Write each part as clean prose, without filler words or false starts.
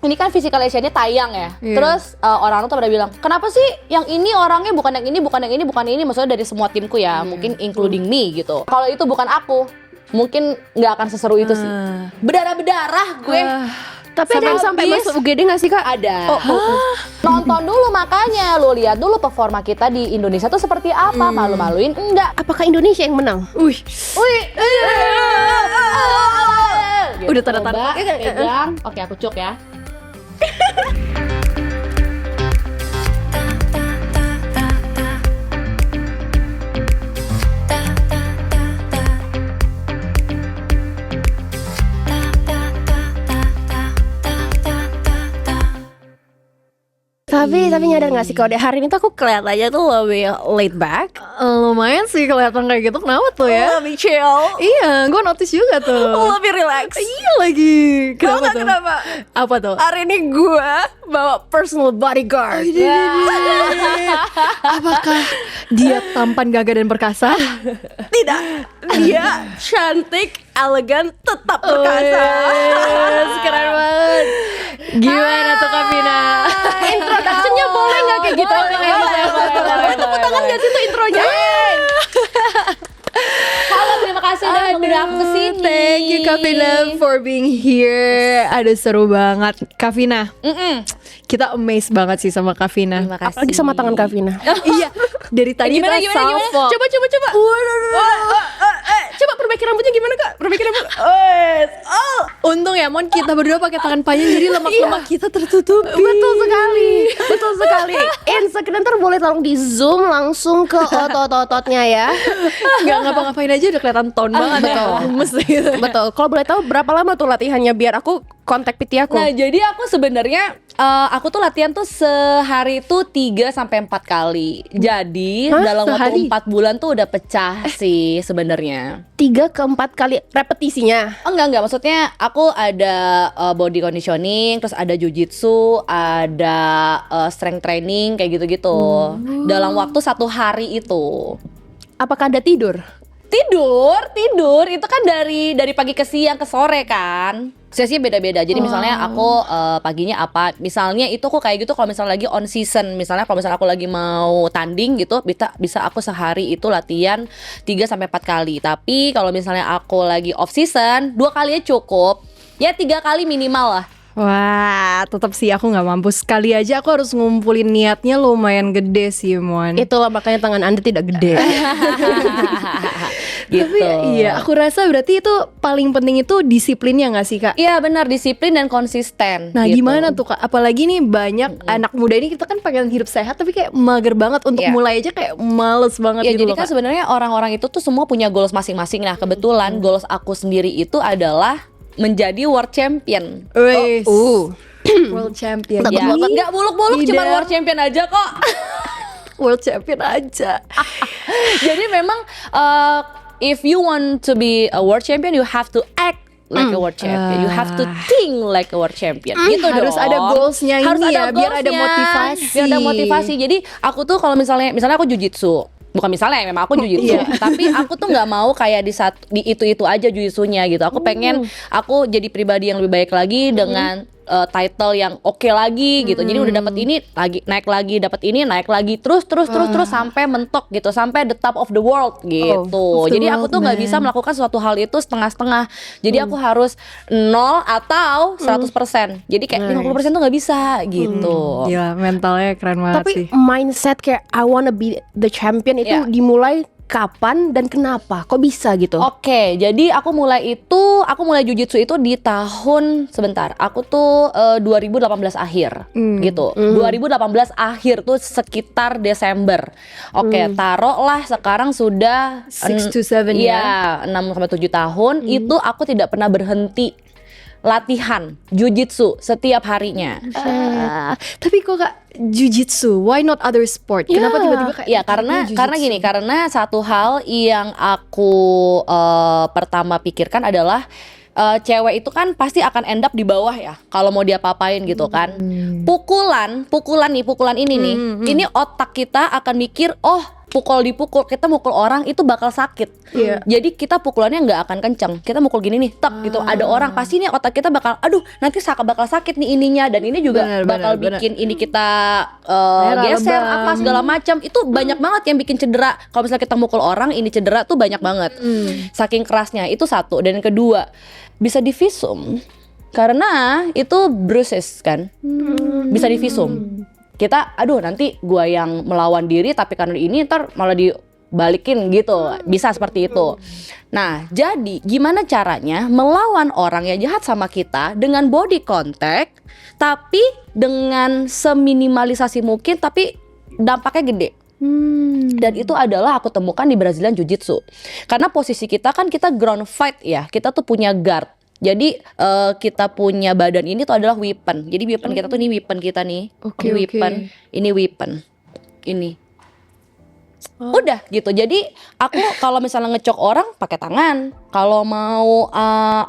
ini kan physical Asian-nya tayang ya. Iya. Terus orang tuh pada bilang, kenapa sih yang ini orangnya bukan yang ini, bukan yang ini, bukan yang ini. Maksudnya dari semua timku ya, mungkin including me gitu. Kalau itu bukan aku, mungkin nggak akan seseru itu sih. Berdarah-berdarah gue. Tapi ada yang sampai habis. masuk UGD nggak sih Kak? Ada. Nonton dulu makanya, lu lihat dulu performa kita di Indonesia tuh seperti apa. Malu-maluin enggak. Apakah Indonesia yang menang? Wih. Udah tanda-tanda. Coba, pegang. Oke, aku cuk ya. Tapi nyadar nggak sih kalau di hari ini tuh aku kelihatannya tuh lebih laid back, Lumayan sih kelihatan kayak gitu. Kenapa tuh ya? lebih chill, Iya, gue notice juga tuh. lebih relax. Iya lagi. Tahu Kenapa nggak tuh? kenapa? Apa tuh? Hari ini gue bawa personal bodyguard. Apakah dia tampan, gagah dan perkasa? Tidak, dia cantik, elegan, tetap perkasa. Keren banget. Gimana tuh Kak Vina? Introduction-nya boleh nggak kayak gitu? Boleh tepuk tangan nggak sih tuh intronya? Halo, terima kasih udah mengundang aku kesini. Thank you Kak Vina for being here. Aduh seru banget Kak Vina. Kita amazed banget sih sama Kak Vina. Terima kasih. Apalagi sama tangan Kavina. Iya, dari tadi Gimana, kita gimana? salvo. Coba. Coba perbaiki rambutnya gimana Kak? Perbaiki rambut. Untung ya Mon, kita berdua pakai tangan panjang jadi lemak-lemak kita tertutupi. Betul sekali. Sebentar boleh tolong di zoom langsung ke otot-ototnya ya. Nggak ngapa-ngapain aja udah kelihatan tone banget ya. Gemes gitu. Betul. Kalau boleh tahu berapa lama tuh latihannya biar aku kontak PT aku? Nah, jadi aku sebenarnya aku tuh latihan tuh sehari tuh 3-4 kali. Jadi Hah? dalam Sehari? waktu 4 bulan tuh udah pecah sih sebenarnya. 3 ke 4 kali repetisinya. Oh, enggak, maksudnya aku ada body conditioning, terus ada jujitsu, ada strength training kayak gitu-gitu. Dalam waktu 1 hari itu. Apakah ada tidur? Tidur itu kan dari pagi ke siang ke sore kan. Sesinya beda-beda. Jadi misalnya aku paginya apa? Misalnya itu aku kayak gitu kalau misalnya lagi on season. Misalnya kalau misalnya aku lagi mau tanding gitu, bisa aku sehari itu latihan 3-4 kali. Tapi kalau misalnya aku lagi off season, 2 kali cukup. Ya 3 kali minimal lah. Wah, tetap sih aku nggak mampu. Sekali aja aku harus ngumpulin niatnya lumayan gede sih Mon. Itulah makanya tangan Anda tidak gede. Gitu. Tapi iya, aku rasa berarti itu paling penting itu disiplinnya nggak sih Kak? Iya benar, disiplin dan konsisten. Nah gitu. gimana tuh Kak? Apalagi nih banyak anak muda ini, kita kan pengen hidup sehat tapi kayak mager banget untuk Iya. mulai aja, kayak males banget Ya gitu jadi loh kan Kak. sebenarnya orang-orang itu tuh semua punya goals masing-masing. Nah kebetulan goals aku sendiri itu adalah menjadi world champion. Wes. World champion. Takut Ya, banget. nggak buluk-buluk, cuma Tidak. world champion aja kok. World champion aja. Jadi memang if you want to be a world champion, you have to act like a world champion. You have to think like a world champion. Gitu Harus dong. ada goalsnya Harus ini ada ya, biar ada goalsnya, motivasi. Biar ada motivasi. Jadi aku tuh kalau misalnya aku jujitsu. Bukan misalnya, memang aku jujitsu. Tapi aku tuh nggak mau kayak di itu aja jujitsunya gitu. Aku pengen aku jadi pribadi yang lebih baik lagi dengan title yang oke lagi gitu. Jadi udah dapat ini lagi naik lagi, dapat ini naik lagi, terus sampai mentok gitu, sampai the top of the world gitu. of the Jadi aku world, tuh nggak man. bisa melakukan suatu hal itu setengah-setengah. Jadi aku harus 0 atau 100%. Jadi kayak 50% tuh nggak bisa gitu. Gila, mentalnya keren banget Tapi sih. mindset kayak I wanna be the champion itu Iya. dimulai kapan dan kenapa? Kok bisa gitu? Oke, jadi aku mulai jujitsu itu di tahun aku tuh 2018 akhir gitu. 2018 akhir tuh sekitar Desember. Oke, taruhlah sekarang sudah 6 to 7 ya. 6-7 tahun itu aku tidak pernah berhenti latihan jujitsu setiap harinya. Tapi kok Kak, jujitsu, why not other sport? Kenapa tiba-tiba kayak Ya karena satu hal yang aku pertama pikirkan adalah cewek itu kan pasti akan end up di bawah ya kalau mau diapa-apain gitu kan. Pukulan ini nih, ini otak kita akan mikir, oh dipukul, kita mukul orang itu bakal sakit. Iya. Jadi kita pukulannya nggak akan kenceng. Kita mukul gini nih, tak gitu. Ada orang pasti nih otak kita bakal, aduh nanti bakal sakit nih ininya, dan ini juga bakal bikin ini kita geser apa segala macam. Itu banyak banget yang bikin cedera. Kalau misalnya kita mukul orang ini cedera tuh banyak banget. Saking kerasnya. Itu satu. Dan yang kedua, bisa divisum. Karena itu bruises kan. Bisa divisum. Kita aduh nanti gua yang melawan diri tapi karena ini ntar malah dibalikin gitu, bisa seperti itu. Nah jadi gimana caranya melawan orang yang jahat sama kita dengan body contact tapi dengan seminimalisasi mungkin tapi dampaknya gede. Dan itu adalah aku temukan di Brazilian Jiu-Jitsu. Karena posisi kita kan kita ground fight ya, kita tuh punya guard. Jadi kita punya badan ini tuh adalah weapon. Jadi weapon kita tuh ini weapon kita nih. Oke, Ini weapon, ini weapon. Ini. Udah gitu. Jadi aku kalau misalnya ngecok orang pakai tangan. Kalau mau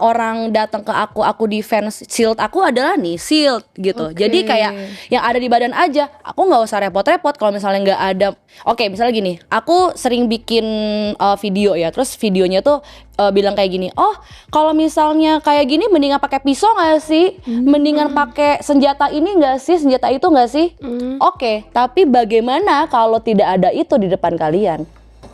orang datang ke aku defense shield aku adalah nih shield gitu. Jadi kayak yang ada di badan aja. Aku nggak usah repot-repot kalau misalnya nggak ada. Oke, misalnya gini. Aku sering bikin video ya. Terus videonya tuh bilang kayak gini. Oh, kalau misalnya kayak gini mendingan pakai pisau nggak sih? Mendingan pakai senjata ini nggak sih? Senjata itu nggak sih? Oke, tapi bagaimana kalau tidak ada itu di depan kalian?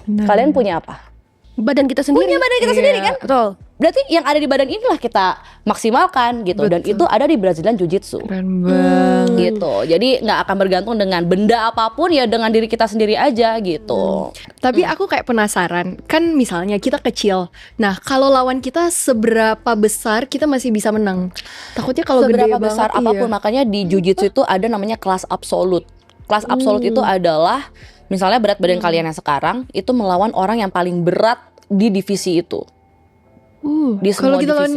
Kalian punya apa? Badan kita sendiri. Punya badan kita sendiri kan? Betul. Berarti yang ada di badan inilah kita maksimalkan gitu. Dan itu ada di Brazilian Jiu-Jitsu Keren banget. gitu. Jadi nggak akan bergantung dengan benda apapun, ya dengan diri kita sendiri aja gitu. Tapi aku kayak penasaran, kan misalnya kita kecil. Nah, kalau lawan kita seberapa besar kita masih bisa menang? Takutnya kalau gede Seberapa besar banget, apapun, iya. makanya di Jiu-Jitsu itu ada namanya kelas absolut. Kelas absolut itu adalah misalnya berat badan kalian yang sekarang itu melawan orang yang paling berat di divisi itu. Di Kalau semua kita divisi. lawan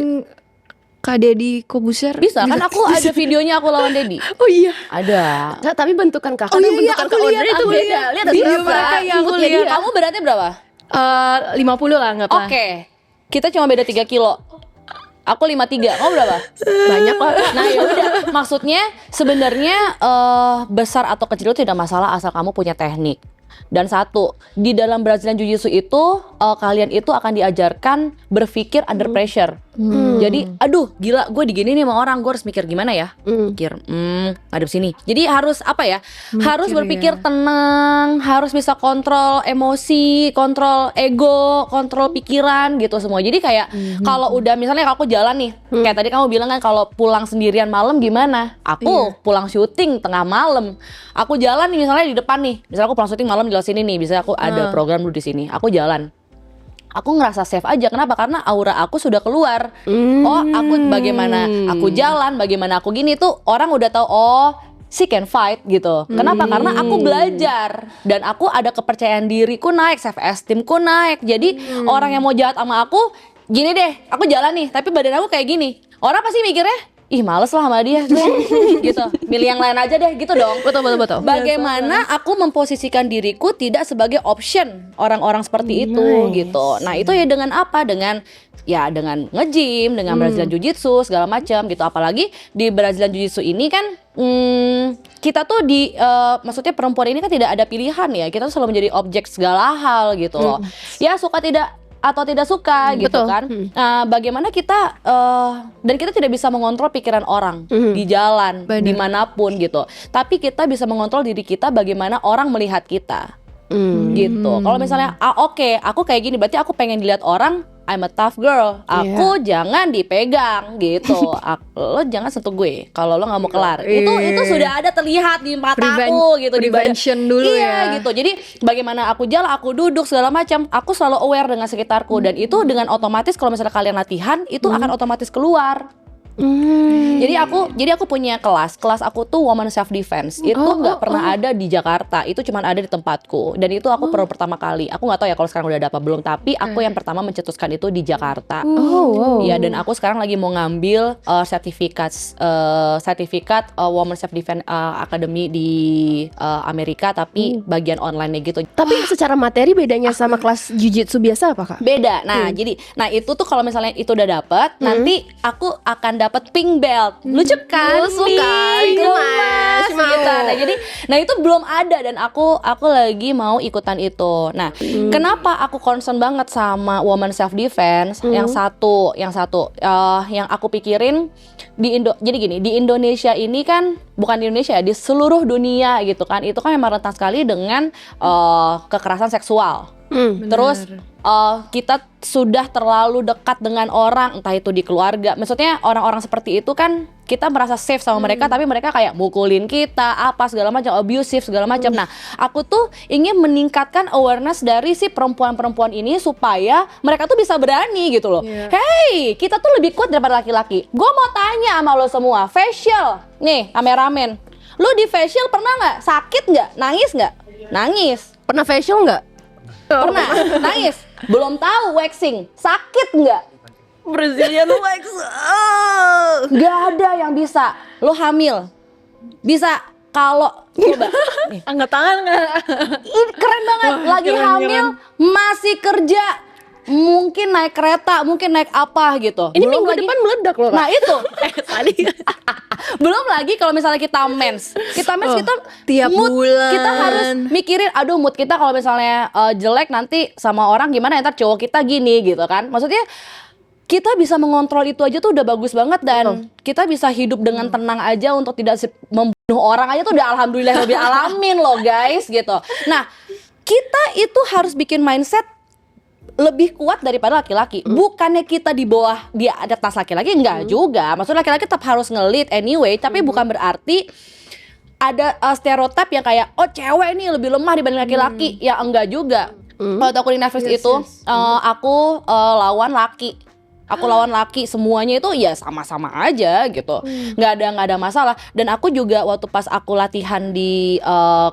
Kak Deddy Kobuser Bisa kan, aku ada videonya aku lawan Dedi. Oh iya. Ada. Nah, tapi bentukan kakak Oh dan iya, bentukan aku Kak lihat, Audrey itu aku beda. lihat. Lihat Video berapa? mereka yang aku Ikutnya lihat. dia. Kamu beratnya berapa? 50 lah anggaplah. Oke. Kita cuma beda 3 kilo. Aku 53. Kamu berapa? Banyak kok. Nah ya udah, maksudnya sebenarnya besar atau kecil itu tidak masalah asal kamu punya teknik. Dan satu, di dalam Brazilian Jiu-Jitsu itu kalian itu akan diajarkan berpikir under pressure. Jadi, aduh gila, gue digini nih sama orang, gue harus mikir gimana ya? Mikir, ngadep sini. Jadi harus apa ya? Harus berpikir tenang, harus bisa kontrol emosi, kontrol ego, kontrol pikiran gitu semua. Jadi kayak kalau udah misalnya aku jalan nih, kayak tadi kamu bilang kan kalau pulang sendirian malam gimana? Aku pulang syuting tengah malam. Aku jalan nih misalnya di depan nih. Misalnya aku pulang syuting malam di sini nih, bisa aku ada program dulu di sini. Aku jalan. Aku ngerasa safe aja. Kenapa? Karena aura aku sudah keluar. Oh, aku bagaimana aku jalan, bagaimana aku gini tuh orang udah tahu. Oh, she can fight gitu. Kenapa? Karena aku belajar dan aku ada kepercayaan diriku naik, self esteemku naik. Jadi orang yang mau jahat sama aku, gini deh, aku jalan nih, tapi badan aku kayak gini. Orang pasti mikirnya, ih males lah sama dia gitu, milih yang lain aja deh gitu dong. Betul. Bagaimana aku memposisikan diriku tidak sebagai option orang-orang seperti itu gitu. Nah itu ya dengan apa? Dengan nge-gym, dengan Brazilian Jiu-Jitsu segala macam gitu. Apalagi di Brazilian Jiu-Jitsu ini kan kita tuh maksudnya perempuan ini kan tidak ada pilihan ya. Kita tuh selalu menjadi objek segala hal gitu loh. Ya suka tidak atau tidak suka gitu betul. kan. Bagaimana kita dan kita tidak bisa mengontrol pikiran orang di jalan, dimanapun gitu. Tapi kita bisa mengontrol diri kita bagaimana orang melihat kita. Gitu. Kalau misalnya oke, aku kayak gini berarti aku pengen dilihat orang I'm a tough girl. Aku jangan dipegang gitu. Lo jangan sentuh gue kalau lo nggak mau kelar. Itu sudah ada terlihat di mataku gitu, di badan. Prevention dulu Iya ya. gitu. Jadi bagaimana aku jalan, aku duduk segala macam, aku selalu aware dengan sekitarku dan itu dengan otomatis kalau misalnya kalian latihan itu akan otomatis keluar. Jadi aku punya kelas aku tuh woman self defense. Itu nggak pernah ada di Jakarta, itu cuma ada di tempatku. Dan itu aku pertama kali. Aku nggak tahu ya kalau sekarang udah ada apa belum. Tapi aku yang pertama mencetuskan itu di Jakarta. Iya, dan aku sekarang lagi mau ngambil sertifikat woman self defense academy di Amerika, tapi bagian online gitu. Tapi secara materi bedanya sama kelas jiu-jitsu biasa apa Kak? Beda. Nah, jadi itu tuh kalau misalnya itu udah dapet, nanti aku akan dapat pink belt. Lucu kan? Lucu kan? Pink, Gemas, mau. gitu. ikutan. Nah itu belum ada dan aku lagi mau ikutan itu. Nah, kenapa aku concern banget sama woman self defense? Yang satu yang aku pikirin jadi gini, di Indonesia ini kan, bukan di Indonesia, di seluruh dunia gitu kan, itu kan memang rentan sekali dengan kekerasan seksual. Terus kita sudah terlalu dekat dengan orang, entah itu di keluarga. Maksudnya orang-orang seperti itu kan kita merasa safe sama mereka, tapi mereka kayak mukulin kita, apa segala macam, abusive segala macam. Nah, aku tuh ingin meningkatkan awareness dari si perempuan-perempuan ini supaya mereka tuh bisa berani gitu loh. Hey, kita tuh lebih kuat daripada laki-laki. Gue mau tanya sama lo semua, facial, nih kameramen, lu di facial pernah nggak? Sakit nggak? Nangis nggak? Nangis. Pernah facial nggak? Pernah? Nangis? Belum tahu. Waxing? Sakit nggak? Brazilian wax. Gak ada yang bisa. Lo hamil? Bisa. Kalau coba nih, Angkat tangan nggak? keren banget. Lagi Keren, hamil, masih kerja, mungkin naik kereta, mungkin naik apa gitu. Ini Belum minggu lagi- depan meledak loh, Kak. Nah itu Tadi. belum lagi kalau misalnya kita mens kita tiap mood, bulan. kita harus mikirin, aduh mood kita kalau misalnya jelek nanti sama orang gimana, ntar cowok kita gini gitu kan. Maksudnya kita bisa mengontrol itu aja tuh udah bagus banget, dan kita bisa hidup dengan tenang aja untuk tidak membunuh orang aja tuh udah alhamdulillah lebih alamin loh guys gitu. Nah, kita itu harus bikin mindset lebih kuat daripada laki-laki. Bukannya kita di bawah di atas laki-laki, enggak juga. Maksudnya laki-laki tetap harus nge-lead anyway, tapi bukan berarti ada stereotip yang kayak oh cewek ini lebih lemah dibanding laki-laki. Ya enggak juga. Waktu aku di Netflix itu aku lawan laki. Aku lawan laki, semuanya itu ya sama-sama aja gitu, nggak ada masalah. Dan aku juga waktu pas aku latihan di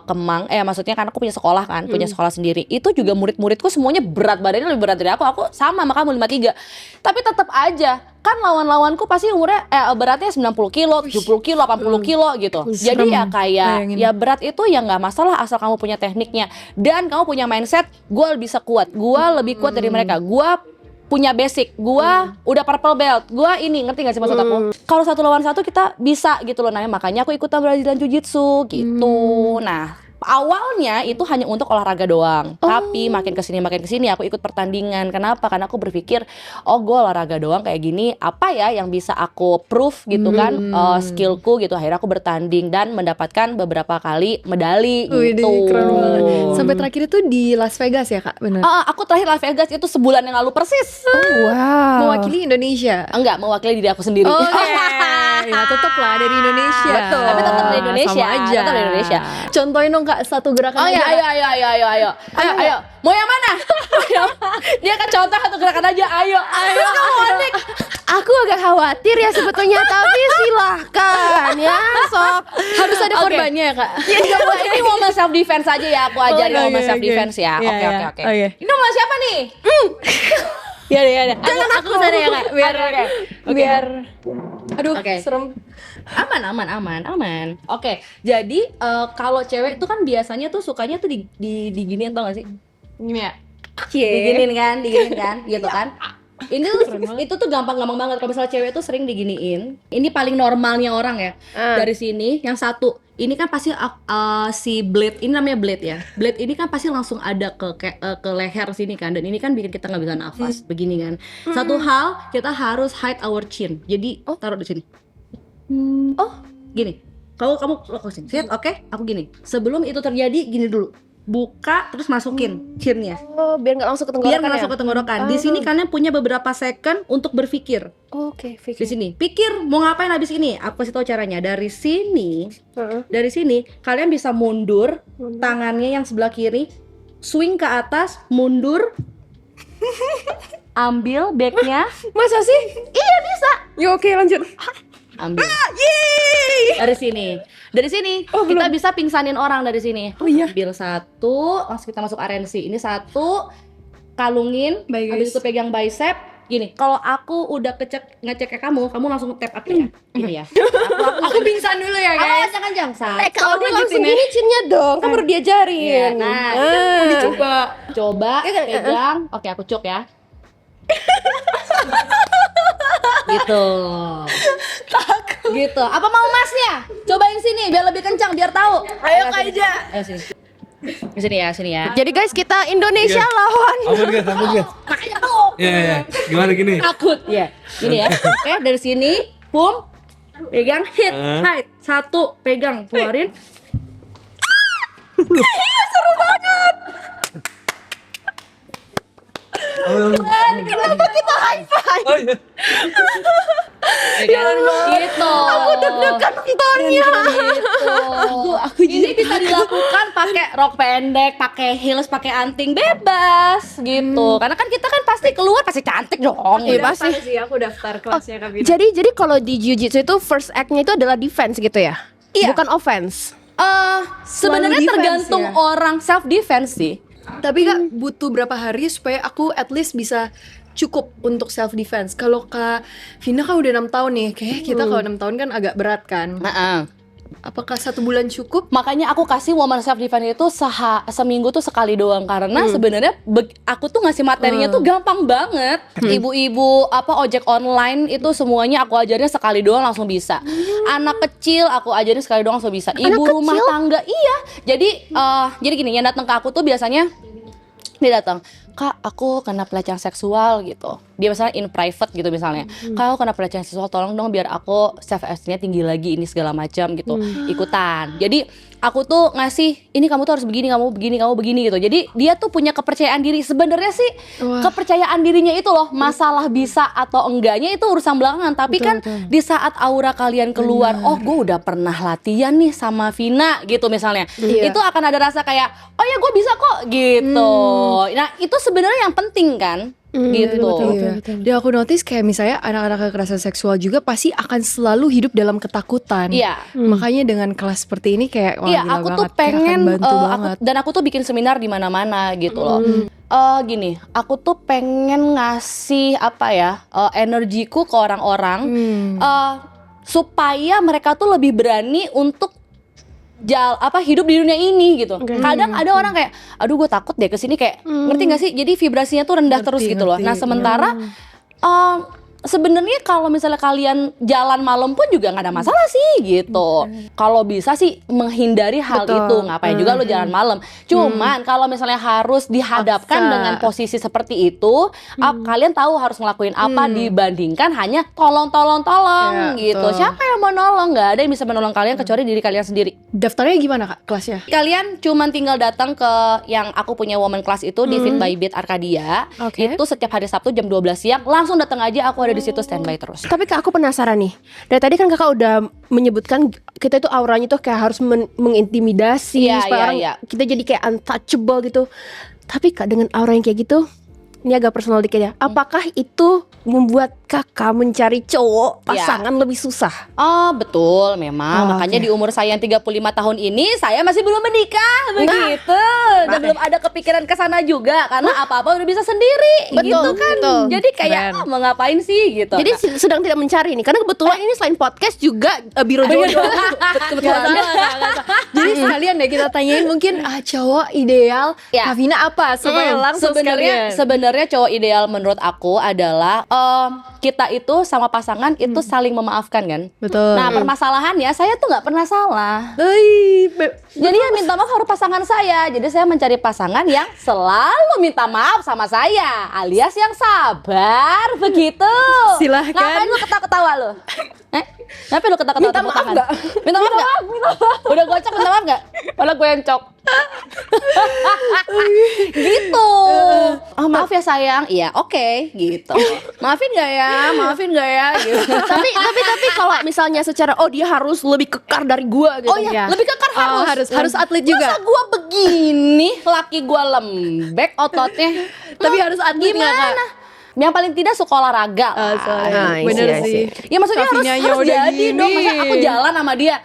Kemang, maksudnya kan aku punya sekolah kan, punya sekolah sendiri. Itu juga murid-muridku semuanya berat badannya lebih berat dari aku sama kamu 53. Tapi tetap aja kan lawan-lawanku pasti umurnya beratnya 90 kilo, 70 kilo, 80 kilo gitu. Jadi ya kayak ya berat itu ya nggak masalah asal kamu punya tekniknya dan kamu punya mindset, gue bisa kuat, gue lebih kuat dari mereka, gue punya basic, gua udah purple belt, gua ini, ngerti gak sih maksud aku? Kalau satu lawan satu kita bisa gitu loh, nah makanya aku ikutan Brazilian Jiu-Jitsu gitu. Nah, awalnya itu hanya untuk olahraga doang, tapi makin kesini aku ikut pertandingan. Kenapa? Karena aku berpikir, oh gue olahraga doang kayak gini, apa ya yang bisa aku prove gitu kan, skillku gitu. Akhirnya aku bertanding dan mendapatkan beberapa kali medali gitu. Widih, keren banget. Sampai terakhir itu di Las Vegas ya kak, benar? Aku terakhir Las Vegas itu sebulan yang lalu persis. Wow. Mewakili Indonesia. Enggak, mewakili diri aku sendiri. Oke, ya tetap lah dari Indonesia. Betul. Tapi tetap dari Indonesia. Sama aja. Tetap dari Indonesia. Contohin dong kak satu gerakan Oh aja. ya, ayo. Mau yang mana? Dia kan contoh satu gerakan aja. Ayo. Aku agak khawatir ya sebetulnya, tapi silahkan ya, sok. Harus ada Oke. korbannya ya kak. Ya enggak boleh, ini woman self defense aja ya, aku ajarin woman self defense ya. Iya, Oke. iya. Oke. Ini sama siapa nih? Ya deh. Aku sana ya kak. Biar Oke. biar. Aduh, Oke. serem. Aman. Oke, jadi kalau cewek tuh kan biasanya tuh sukanya tuh diginiin, tau gak sih? Gini ya. Diginiin kan, gitu kan. Ini tuh, itu tuh gampang banget. Kalau misalnya cewek tuh sering diginiin. Ini paling normalnya orang ya. Dari sini, yang satu, ini kan pasti si blade, ini namanya blade ya. Blade ini kan pasti langsung ada ke leher sini kan. Dan ini kan bikin kita nggak bisa nafas, begini kan. Satu hal, kita harus hide our chin. Jadi, taruh di sini. Gini. Kamu lokusin. Sit, oke? Aku gini. Sebelum itu terjadi, gini dulu. Buka terus masukin chinnya. Oh, biar nggak langsung ke tenggorokan. Biar nggak langsung ke tenggorokan. Di sini kalian punya beberapa second untuk berpikir. Oke, Di sini, pikir mau ngapain habis ini. Aku kasih tahu caranya. Dari sini kalian bisa mundur, tangannya yang sebelah kiri, swing ke atas, mundur, ambil bagnya, Masa sih? Iya bisa. Ya oke, lanjut. ambil. Dari sini, kita bisa pingsanin orang dari sini. Ambil satu, langsung kita masuk RNC. Ini satu, kalungin, Baik, habis guys. itu pegang bicep. Gini, kalau aku udah ngecek ke kamu langsung tap aku ya. Gini ya. Aku pingsan dulu ya guys. Jangan Kalau dia langsung lanjutin ya. gini chinnya dong, kan baru Iya, diajarin. nah, coba pegang. Oke, aku cuk ya. Gitu. Gitu. Apa mau masnya? Cobain sini. sini biar lebih kencang biar tahu. Ayo Kak Ija. Ayo sini. Sini ya. Jadi guys, kita Indonesia lawan. Ampun guys. Makanya tuh. Iya. Gimana gini? Takut ya. Gini ya. Oke, dari sini, pum. Pegang hit, height. 1 pegang, keluarin. Kenapa kita high five? Oh iya. Gitu. Aku Deg-degan nontonnya. Aku ini bisa dilakukan pakai rok pendek, pakai heels, pakai anting bebas gitu. Karena kan kita kan pasti keluar pasti cantik dong. Iya, pasti. sih aku daftar kelasnya Kak Vina. Jadi kalau di jiu-jitsu itu first act-nya itu adalah defense gitu ya? Iya. Bukan offense. Sebenarnya defense tergantung ya? orang self defense sih. Tapi Kak butuh berapa hari supaya aku at least bisa cukup untuk self defense. Kalau Kak Vina kan udah 6 tahun nih. Kayak kita kalau 6 tahun kan agak berat kan. Apakah 1 bulan cukup? Makanya aku kasih woman self defense itu seminggu tuh sekali doang karena sebenarnya aku tuh ngasih materinya tuh gampang banget. Ibu-ibu ojek online itu semuanya aku ajarin sekali doang langsung bisa. Anak kecil aku ajarin sekali doang langsung bisa. Ibu rumah tangga iya. Jadi gini, yang datang ke aku tuh biasanya dia datang, Kak, aku kena pelecehan seksual gitu. Dia misalnya in private gitu misalnya. Kak, aku kena pelecehan seksual, tolong dong biar aku self esteemnya tinggi lagi ini segala macam gitu. Ikutan. Jadi aku tuh ngasih, ini kamu tuh harus begini, kamu begini gitu. Jadi dia tuh punya kepercayaan diri. Sebenarnya sih kepercayaan dirinya itu loh, masalah bisa atau enggaknya itu urusan belakangan. Tapi di saat aura kalian keluar, oh gue udah pernah latihan nih sama Vina gitu misalnya. Itu akan ada rasa kayak, oh ya gue bisa kok gitu. Nah itu sebenarnya yang penting kan. Gitu. Betul. Dan aku notice kayak misalnya anak-anak kekerasan seksual juga pasti akan selalu hidup dalam ketakutan. Iya. Makanya dengan kelas seperti ini kayak wah Iya, gila aku banget. tuh Kayak akan pengen bantu banget. dan aku tuh bikin seminar di mana-mana gitu loh. Gini, aku tuh pengen ngasih energiku ke orang-orang supaya mereka tuh lebih berani untuk hidup di dunia ini gitu. Kadang ada orang kayak, aduh gue takut deh kesini kayak, ngerti gak sih? Jadi vibrasinya tuh rendah terus gitu loh. Nah sementara sebenarnya kalau misalnya kalian jalan malam pun juga nggak ada masalah sih gitu. Kalau bisa sih menghindari hal itu, ngapain juga lo jalan malam. Cuman kalau misalnya harus dihadapkan dengan posisi seperti itu, kalian tahu harus ngelakuin apa dibandingkan hanya tolong gitu. betul. Siapa yang mau nolong? Nggak ada yang bisa menolong kalian kecuali diri kalian sendiri. Daftarnya gimana Kak kelasnya? Kalian cuman tinggal datang ke yang aku punya woman class itu di Fit by Beat Arcadia. Oke. Itu setiap hari Sabtu jam 12 siang. Langsung datang aja, aku ada di situ standby terus. Tapi Kak, aku penasaran nih. Dari tadi kan Kakak udah menyebutkan kita itu auranya tuh kayak harus mengintimidasi Iya, supaya iya, orang iya. kita jadi kayak untouchable gitu. Tapi Kak, dengan aura yang kayak gitu, ini agak personal dikit ya. Apakah itu membuat Kakak mencari cowok pasangan lebih susah? Oh betul, memang. Makanya di umur saya yang 35 tahun ini, saya masih belum menikah, begitu. Dan belum ada kepikiran ke sana juga, karena apa-apa udah bisa sendiri, Betul, gitu kan. betul. Jadi kayak mau ngapain sih gitu. Jadi sedang tidak mencari nih. Karena kebetulan ini selain podcast juga biro jodoh. kebetulan. Jadi sekalian deh kita tanyain mungkin cowok ideal Ya. Kak Vina apa supaya langsung sekalian. Sebenarnya cowok ideal menurut aku adalah kita itu sama pasangan itu saling memaafkan kan. Betul. Nah permasalahannya saya tuh nggak pernah salah. Be- Jadi yang minta maaf harus pasangan saya. Jadi saya mencari pasangan yang selalu minta maaf sama saya, alias yang sabar begitu. Silahkan. Ngapain lu ketawa-ketawa lu? Ngapain lu ketawa-ketawa? Minta tepuk maaf tangan? nggak? Minta maaf nggak? Udah gocok minta maaf nggak? Malah gue yang cok. Gitu. Oh maaf ya sayang. Iya oke gitu. Maafin nggak ya? Maafin nggak ya? Gitu. tapi kalau misalnya secara dia harus lebih kekar dari gua gitu. Oh ya, Ya. lebih kekar harus atlet juga. Masa gua begini, laki gua lembek ototnya. Tapi harus atlet nggak, Kak? gimana? Yang paling tidak suka olahraga lah. Bener Iya sih. Ya maksudnya Kak Vinanya harus udah jadi gini. dong. Masa aku jalan sama dia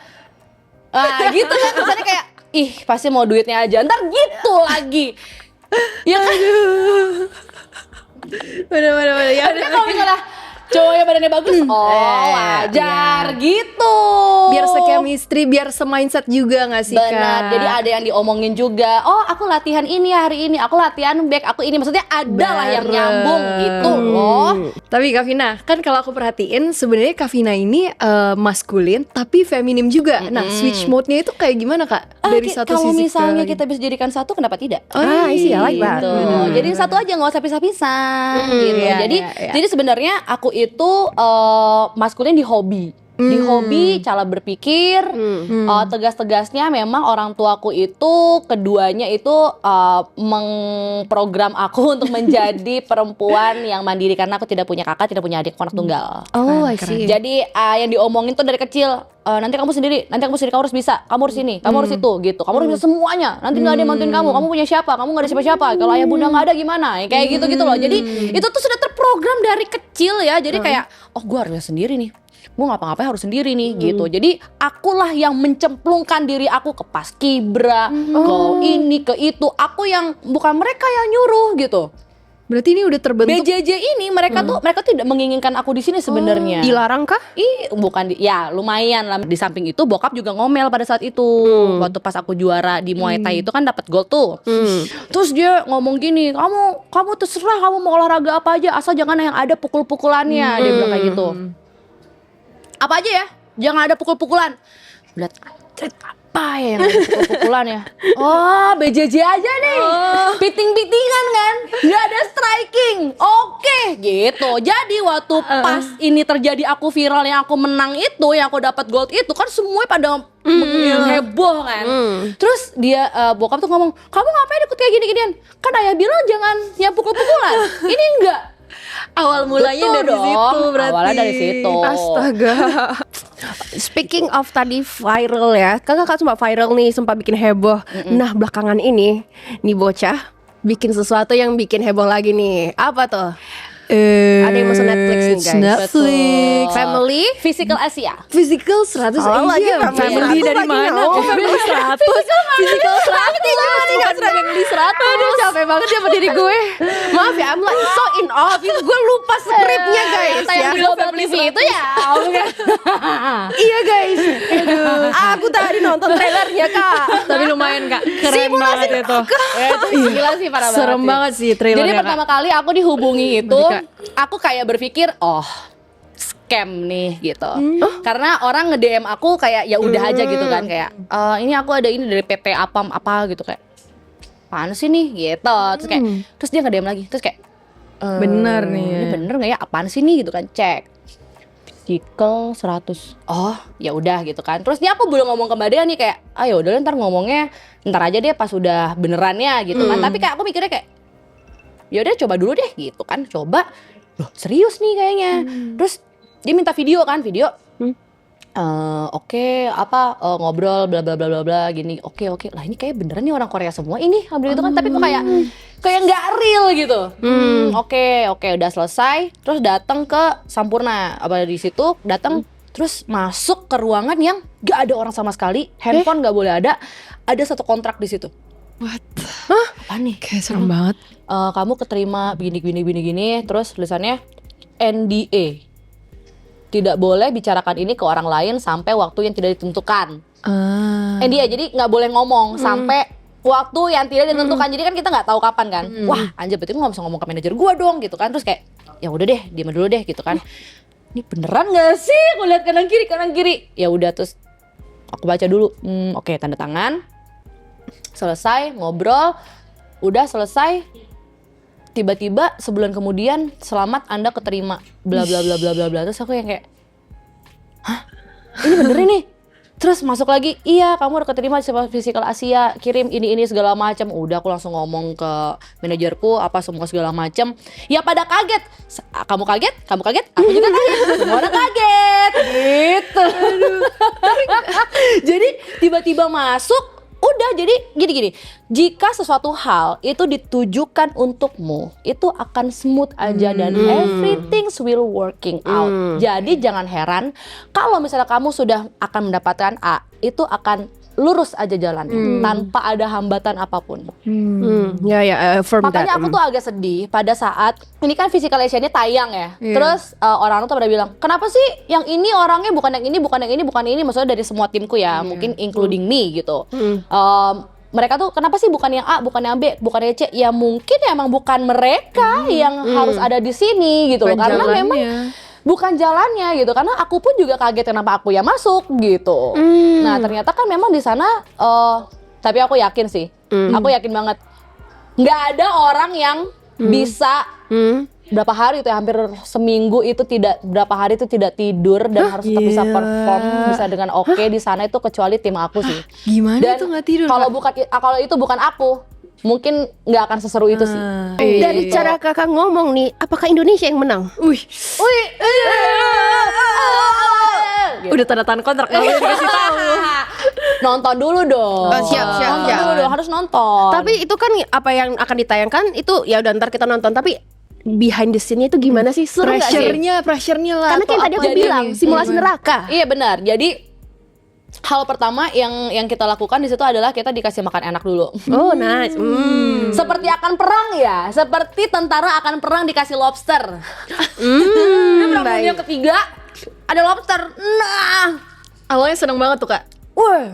gitu kan. Misalnya kayak pasti mau duitnya aja. Ntar gitu lagi. Ya kan. Bener. Ya, Tapi kalau misalnya cowok yang badannya bagus, wajar gitu. Biar se-chemistry, biar se-mindset juga gak sih Kak? Benar, jadi ada yang diomongin juga. Oh, aku latihan ini hari ini, aku latihan back, aku ini. Maksudnya ada lah yang nyambung gitu loh. Tapi Kak Vina, kan kalau aku perhatiin sebenarnya Kak Vina ini maskulin tapi feminim juga. Nah, switch mode-nya itu kayak gimana Kak? Dari satu kalau sisi misalnya ke kita bisa jadikan satu, kenapa tidak? I like that. Gitu. Jadi satu aja, nggak usah pisah-pisah gitu. iya, Jadi iya. jadi sebenarnya aku itu maskulin di hobi. Di hobi, cara berpikir, tegas-tegasnya memang orang tuaku itu keduanya itu mengprogram aku untuk menjadi perempuan yang mandiri karena aku tidak punya kakak, tidak punya adik, aku anak tunggal. Oh, I see. Jadi yang diomongin tuh dari kecil, nanti kamu sendiri, kamu harus bisa, kamu harus ini, kamu harus itu, gitu. Kamu harus bisa semuanya. Nanti nggak ada yang bantuin kamu punya siapa? Kamu nggak ada siapa-siapa. Kalau ayah bunda nggak ada gimana? Kayak gitu loh. Jadi itu tuh sudah terprogram dari kecil ya. Jadi kayak, oh gue harus sendiri nih. Gue ngapa-ngapain harus sendiri nih gitu. Jadi akulah yang mencemplungkan diri aku ke paskibra, ke ini, ke itu. Aku yang, bukan mereka yang nyuruh gitu. Berarti ini udah terbentuk. BJJ ini mereka tuh tidak menginginkan aku di sini sebenarnya. Dilarang kah? Bukan ya lumayan lah. Di samping itu bokap juga ngomel pada saat itu. Waktu pas aku juara di Muay Thai itu kan dapat gold tuh. Terus dia ngomong gini, kamu terserah kamu mau olahraga apa aja asal jangan yang ada pukul-pukulannya. Dia bilang kayak gitu. Apa aja ya, jangan ada pukul-pukulan. Lihat atlet apa ya yang ada pukul-pukulan ya? Oh, BJJ aja nih. Piting-pitingan kan, nggak ada striking. Oke, gitu. Jadi waktu pas ini terjadi aku viral yang aku menang itu, yang aku dapat gold itu kan semua pada heboh kan. Terus dia bokap tuh ngomong, kamu ngapain ikut kayak gini-ginian? Kan ayah bilang jangan yang pukul-pukulan. Ini enggak. Awal mulanya Betul dari dong, situ berarti. awalnya dari situ. Astaga. Speaking of tadi viral ya, kakak sempat viral nih, sempat bikin heboh. Nah belakangan ini, nih bocah bikin sesuatu yang bikin heboh lagi nih. Apa tuh? Ada yang masuk Netflix nih guys. Netflix. Betul. Family. Physical Asia. Physical 100 Salah lagi, iya. family Family dari lagi, mana? no. Kok family 100? Physical 100. Bukan family 100. Aduh capek banget ya sama diri gue. Maaf ya, I'm like so in awe. Gue lupa skripnya guys Kata yang ya. di Global TV itu ya. Iya guys. Aku tadi nonton trailernya kak. Tapi lumayan Kak, keren banget itu. Gila sih, parah banget. Serem banget sih trailernya. Jadi Kak. pertama kali aku dihubungi itu, Kak. aku kayak berpikir, oh scam nih gitu. Karena orang nge-DM aku kayak ya udah aja gitu kan, kayak ini aku ada ini dari PT apa gitu, kayak apaan sih nih gitu. Terus kayak terus dia nge-DM lagi, terus kayak Bener nih. ini bener nggak ya, apaan sih nih gitu kan, cek physical 100. Oh ya udah gitu kan. Terus dia aku belum ngomong ke Mbak Dea nih, kayak ayo udah ntar ngomongnya ntar aja deh pas udah benerannya gitu kan. Tapi kayak aku mikirnya kayak ya udah coba dulu deh gitu kan. Coba loh serius nih kayaknya. Terus dia minta video kan, oke, ngobrol bla bla bla bla bla gini. Oke lah ini kayak beneran nih orang Korea semua ini gitu kan. Tapi kok kayak nggak real gitu. Oke udah selesai. Terus datang ke Sampurna, apa di situ datang. Terus masuk ke ruangan yang nggak ada orang sama sekali, handphone nggak boleh ada satu kontrak di situ. What? Apa nih? Kayak serem banget. Kamu keterima gini. Terus tulisannya NDA. Tidak boleh bicarakan ini ke orang lain sampai waktu yang tidak ditentukan. NDA, jadi nggak boleh ngomong sampai waktu yang tidak ditentukan. Jadi kan kita nggak tahu kapan kan. Wah anjir, berarti gue nggak bisa ngomong ke manajer gue dong gitu kan. Terus kayak ya udah deh, diam dulu deh gitu kan. Ini beneran nggak sih? Aku lihat kanan kiri. Ya udah, terus aku baca dulu. Oke, tanda tangan. Selesai ngobrol, udah selesai. Tiba-tiba sebulan kemudian, selamat Anda keterima bla bla bla bla bla bla. Terus aku yang kayak, hah, ini bener ini? Terus masuk lagi, iya kamu udah keterima di Physical Asia, kirim ini segala macam. Udah aku langsung ngomong ke manajerku apa semua segala macam. Ya pada kaget. Kamu kaget, aku juga kaget. Semua orang kaget. Gitu. Jadi tiba-tiba masuk. Udah, jadi gini. Jika sesuatu hal itu ditujukan untukmu, itu akan smooth aja dan everything will working out. Jadi jangan heran kalau misalnya kamu sudah akan mendapatkan A, itu akan lurus aja jalannya tanpa ada hambatan apapun. Affirm Makanya that. aku tuh agak sedih pada saat ini kan Physical Asia-nya tayang ya. Terus orang tuh pada bilang, "Kenapa sih yang ini orangnya bukan yang ini, bukan yang ini, bukan ini?" Maksudnya dari semua timku ya, mungkin including me gitu. Mereka tuh kenapa sih bukan yang A, bukan yang B, bukan yang C? Ya mungkin emang bukan mereka yang harus ada di sini gitu loh. Bukan Karena jalannya. memang bukan jalannya gitu. Karena aku pun juga kaget kenapa aku yang masuk gitu. Nah, ternyata kan memang di sana tapi aku yakin sih. Aku yakin banget nggak ada orang yang bisa berapa hari itu ya, hampir seminggu itu berapa hari itu tidak tidur dan harus tetap bisa perform bisa dengan oke di sana itu kecuali tim aku sih. Gimana Dan tuh nggak tidur? kalau itu bukan aku, mungkin nggak akan seseru itu sih. Dari cara kakak ngomong nih, apakah Indonesia yang menang? Wih, Wih, udah tanda tangan kontrak nggak boleh dikasih tahu. nonton dulu dong. Siap. Nonton dulu dong, harus nonton. Tapi itu kan apa yang akan ditayangkan itu ya udah ntar kita nonton. Tapi behind the scene-nya itu gimana sih? Seru nggak sih? Pressure-nya lah. Karena kayak atau tadi aku apa bilang nih? simulasi neraka. Iya benar. Jadi hal pertama yang kita lakukan di situ adalah kita dikasih makan enak dulu. Oh nice. Seperti akan perang ya, seperti tentara akan perang dikasih lobster. Ini perang dunia ketiga ada lobster. Nah, Awalnya seneng banget tuh kak. woi,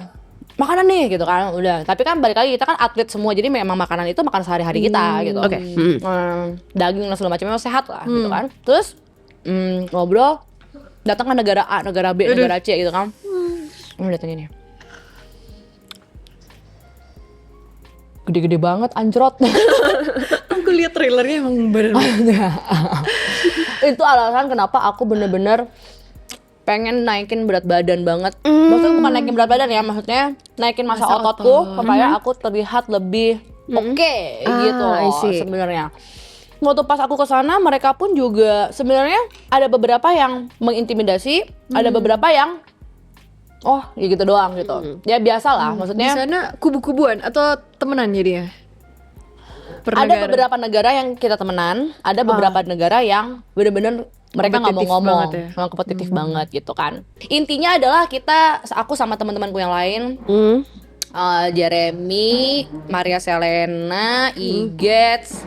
makanan nih gitu kan, udah. Tapi kan balik lagi kita kan atlet semua, jadi memang makanan itu makan sehari-hari kita gitu. Oke. Daging dan segala macam memang sehat lah gitu kan. Terus ngobrol, datang ke negara A, negara B, negara C gitu kan. Lihat ini nih. Gede-gede banget, anjrot. Aku lihat trailernya emang bener. Itu alasan kenapa aku bener-bener pengen naikin berat badan banget. Maksudnya bukan naikin berat badan ya, maksudnya naikin massa ototku supaya aku terlihat lebih oke gitu I see. sebenarnya. Waktu pas aku ke sana mereka pun juga sebenarnya ada beberapa yang mengintimidasi, ada beberapa yang ya gitu doang gitu. Ya biasa lah, Di maksudnya sana kubu-kubuan atau temenan jadinya? Per ada negara. beberapa negara yang kita temenan, ada beberapa negara yang bener-bener mereka nggak mau Kompetitif ngomong, banget ya. memang kompetitif banget gitu kan. Intinya adalah aku sama teman-temanku yang lain, Jeremy, Maria Selena, Igets,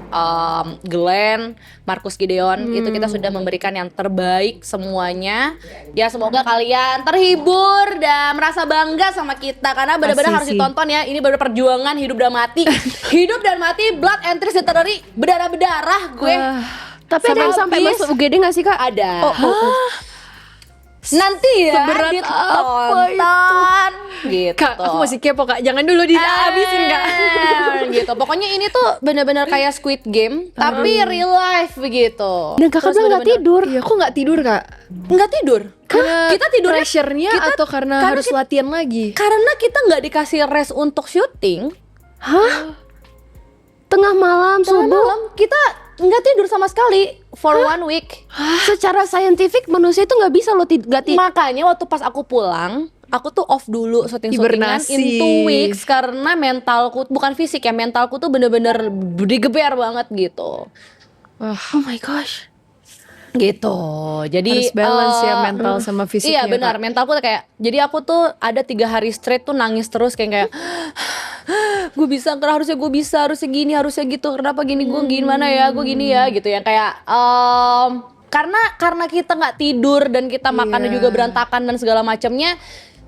Glenn, Marcus Gideon, itu kita sudah memberikan yang terbaik semuanya. Ya semoga kalian terhibur dan merasa bangga sama kita karena benar-benar harus Pasti sih. ditonton ya. Ini benar perjuangan hidup dan mati, hidup dan mati, blood and trees literally berdarah-berdarah gue. Tapi ada yang sampai habis. masuk UGD nggak sih kak? Ada. Nanti ya Seberat ditonton gitu. Kak, aku masih kepo kak. Jangan dulu dihabisin kak. Gitu. Pokoknya ini tuh benar-benar kayak Squid Game tapi real life begitu. Dan kakak Terus bilang nggak bener-bener tidur. Iya, kok nggak tidur kak? nggak tidur. Karena Kita tidurnya pressure-nya atau karena harus latihan lagi? karena kita nggak dikasih rest untuk syuting. Hah? Tengah malam Tengah subuh. malam kita nggak tidur sama sekali for 1 week. Secara saintifik manusia itu nggak bisa lo nggak tidur. Makanya waktu pas aku pulang, aku tuh off dulu syuting-syutingan Hibernasi. in 2 weeks karena mentalku, bukan fisik ya, mentalku tuh bener-bener digeber banget gitu. Oh my gosh. Gitu. Jadi Harus balance ya mental sama fisiknya. Iya benar, Kak. mentalku tuh kayak, jadi aku tuh ada 3 hari straight tuh nangis terus kayak gue bisa, harusnya gue bisa, harusnya gini, harusnya gitu, kenapa gini, gue gimana ya, gue gini ya gitu ya, kayak karena kita nggak tidur dan kita makannya juga berantakan dan segala macamnya,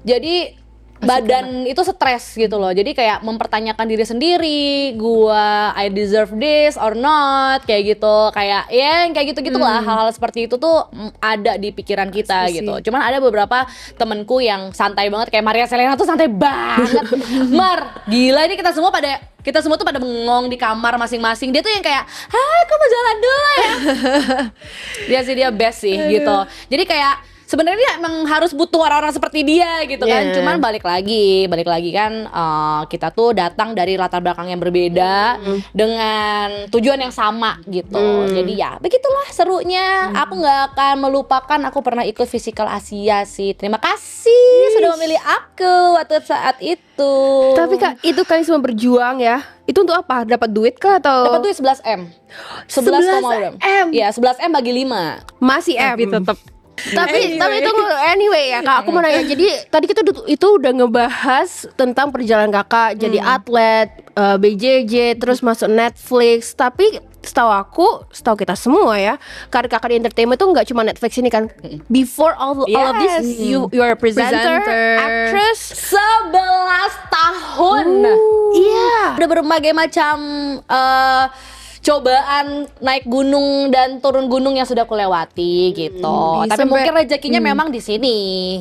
jadi badan itu stres gitu loh. Jadi kayak mempertanyakan diri sendiri, gua I deserve this or not, kayak gitu. Kayak ya kayak gitu-gitulah, hal-hal seperti itu tuh ada di pikiran kita Pasti gitu. sih. Cuman ada beberapa temenku yang santai banget, kayak Maria Selena tuh santai banget. Mar, gila ini kita semua tuh pada bengong di kamar masing-masing. Dia tuh yang kayak, "Hai, aku mau jalan dulu ya." Dia best sih gitu. Jadi kayak sebenarnya emang harus butuh orang-orang seperti dia gitu kan. Yeah. Cuman balik lagi kan kita tuh datang dari latar belakang yang berbeda dengan tujuan yang sama gitu. Jadi ya begitulah serunya. Aku nggak akan melupakan aku pernah ikut Physical Asia sih. Terima kasih sudah memilih aku waktu saat itu. Tapi kak, itu kalian semua berjuang ya. Itu untuk apa? Dapat duit kah atau? dapat duit 11 M. 11,5 M. Iya, 11 M bagi 5. Masih M. Tapi tetap Tapi tunggu anyway ya Kak, aku mau nanya. Jadi tadi kita itu udah ngebahas tentang perjalanan Kakak jadi atlet, BJJ, terus masuk Netflix. Tapi setahu kita semua ya, karir Kakak di entertainment tuh nggak cuma Netflix ini kan. Before all of this, you are a presenter, actress. 11 tahun. Iya. Udah berbagai macam cobaan naik gunung dan turun gunung yang sudah kulewati gitu. Tapi Sampai- mungkin rezekinya memang di sini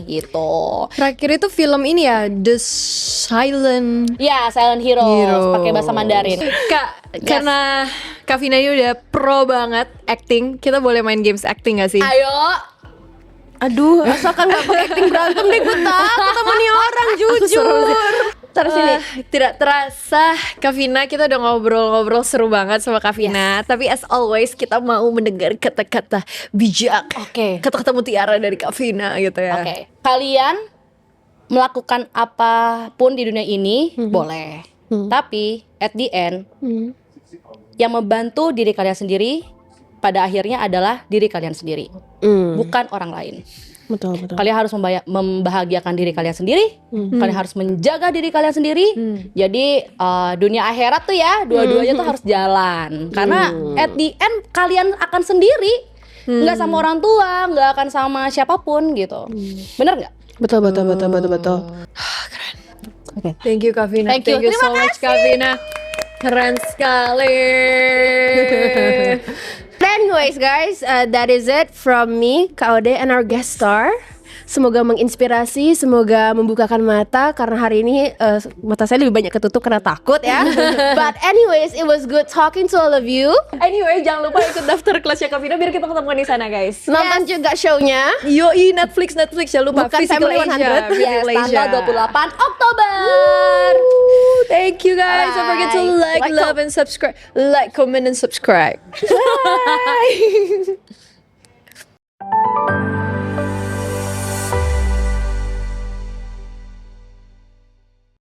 gitu. Terakhir itu film ini ya, The Silent Ya, Silent Heroes pakai bahasa Mandarin. Kak, karena Kak Vina ini udah pro banget acting, kita boleh main games acting gak sih? Ayo. Aduh, asalkan nggak pakai acting berantem deh, gue takut sama nih orang jujur. Terus ini Tidak terasa Kak Vina, kita udah ngobrol-ngobrol seru banget sama Kak Vina. Tapi as always kita mau mendengar kata-kata bijak, Oke. kata-kata mutiara dari Kak Vina gitu ya. Oke. Kalian melakukan apapun di dunia ini boleh. Tapi at the end yang membantu diri kalian sendiri pada akhirnya adalah diri kalian sendiri, bukan orang lain. betul. Kalian harus membahagiakan diri kalian sendiri. Kalian harus menjaga diri kalian sendiri. Jadi dunia akhirat tuh ya, dua-duanya tuh harus jalan. Karena at the end kalian akan sendiri, nggak sama orang tua, nggak akan sama siapapun gitu. Bener nggak? Betul. Thank you Kak Vina. Thank you. so Terima much Kak Vina. Keren sekali. Anyways guys, that is it from me, Kak Ode, and our guest star. Semoga menginspirasi, semoga membukakan mata. Karena hari ini mata saya lebih banyak ketutup karena takut ya. But anyways, it was good talking to all of you. Anyway, jangan lupa ikut daftar kelasnya Kak Vina biar kita ketemu di sana guys. Nonton juga show-nya. Yoi, Netflix jangan lupa. Bukan Physical Family Asia, 100. Yes, Physical Asia. tanggal 28 Oktober. Thank you guys. Don't forget to like, love, and subscribe. Like, comment, and subscribe. Bye.